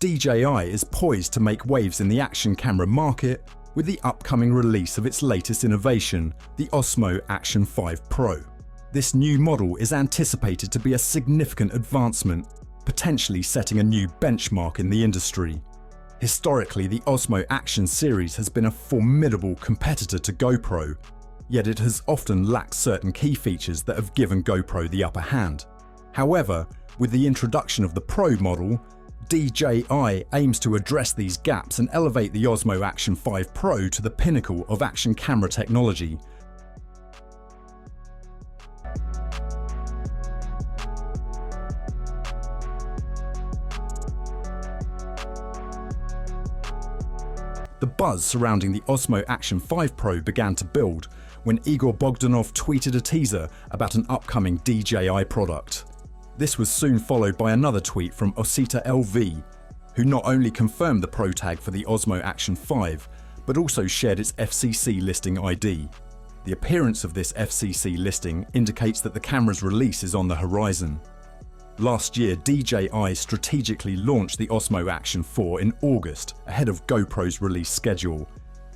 DJI is poised to make waves in the action camera market with the upcoming release of its latest innovation, the Osmo Action 5 Pro. This new model is anticipated to be a significant advancement, potentially setting a new benchmark in the industry. Historically, the Osmo Action series has been a formidable competitor to GoPro, yet it has often lacked certain key features that have given GoPro the upper hand. However, with the introduction of the Pro model, DJI aims to address these gaps and elevate the Osmo Action 5 Pro to the pinnacle of action camera technology. The buzz surrounding the Osmo Action 5 Pro began to build when Igor Bogdanov tweeted a teaser about an upcoming DJI product. This was soon followed by another tweet from Osita LV, who not only confirmed the Pro tag for the Osmo Action 5, but also shared its FCC listing ID. The appearance of this FCC listing indicates that the camera's release is on the horizon. Last year, DJI strategically launched the Osmo Action 4 in August, ahead of GoPro's release schedule.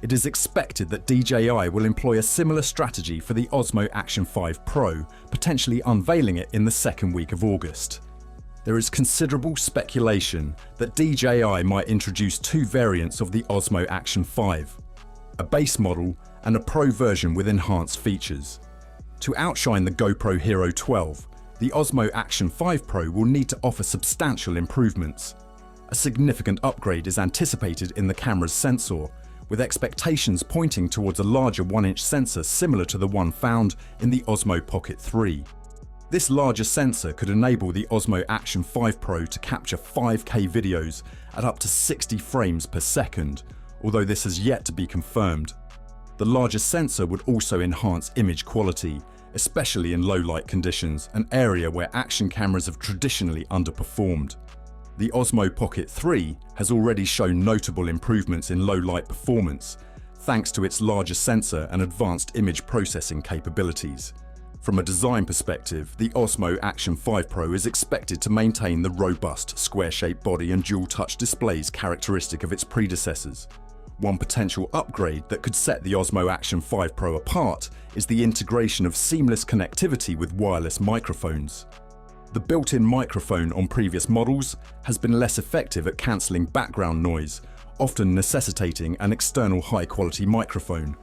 It is expected that DJI will employ a similar strategy for the Osmo Action 5 Pro, potentially unveiling it in the second week of August. There is considerable speculation that DJI might introduce two variants of the Osmo Action 5, a base model and a Pro version with enhanced features. To outshine the GoPro Hero 12, the Osmo Action 5 Pro will need to offer substantial improvements. A significant upgrade is anticipated in the camera's sensor, with expectations pointing towards a larger 1-inch sensor similar to the one found in the Osmo Pocket 3. This larger sensor could enable the Osmo Action 5 Pro to capture 5K videos at up to 60 frames per second, although this has yet to be confirmed. The larger sensor would also enhance image quality, especially in low-light conditions, an area where action cameras have traditionally underperformed. The Osmo Pocket 3 has already shown notable improvements in low-light performance, thanks to its larger sensor and advanced image processing capabilities. From a design perspective, the Osmo Action 5 Pro is expected to maintain the robust, square-shaped body and dual-touch displays characteristic of its predecessors. One potential upgrade that could set the Osmo Action 5 Pro apart is the integration of seamless connectivity with wireless microphones. The built-in microphone on previous models has been less effective at cancelling background noise, often necessitating an external high-quality microphone.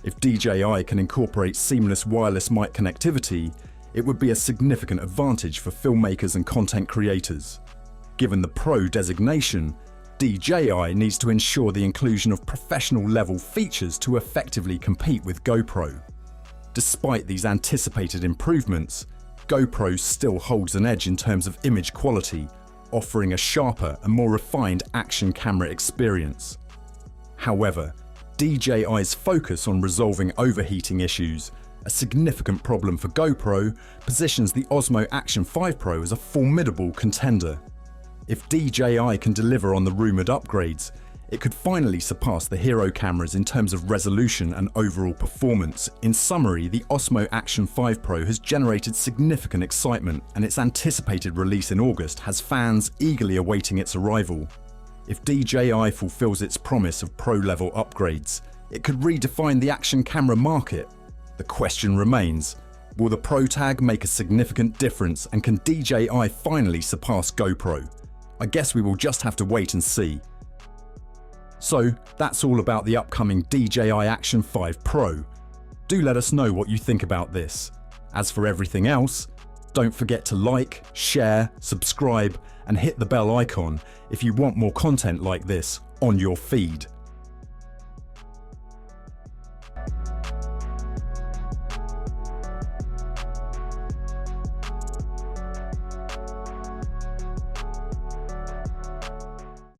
If DJI can incorporate seamless wireless mic connectivity, it would be a significant advantage for filmmakers and content creators. Given the Pro designation, DJI needs to ensure the inclusion of professional-level features to effectively compete with GoPro. Despite these anticipated improvements, GoPro still holds an edge in terms of image quality, offering a sharper and more refined action camera experience. However, DJI's focus on resolving overheating issues, a significant problem for GoPro, positions the Osmo Action 5 Pro as a formidable contender. If DJI can deliver on the rumoured upgrades, it could finally surpass the Hero cameras in terms of resolution and overall performance. In summary, the Osmo Action 5 Pro has generated significant excitement, and its anticipated release in August has fans eagerly awaiting its arrival. If DJI fulfills its promise of pro-level upgrades, it could redefine the action camera market. The question remains, will the Pro tag make a significant difference, and can DJI finally surpass GoPro? I guess we will just have to wait and see. So that's all about the upcoming DJI Action 5 Pro. Do let us know what you think about this. As for everything else, don't forget to like, share, subscribe, and hit the bell icon if you want more content like this on your feed.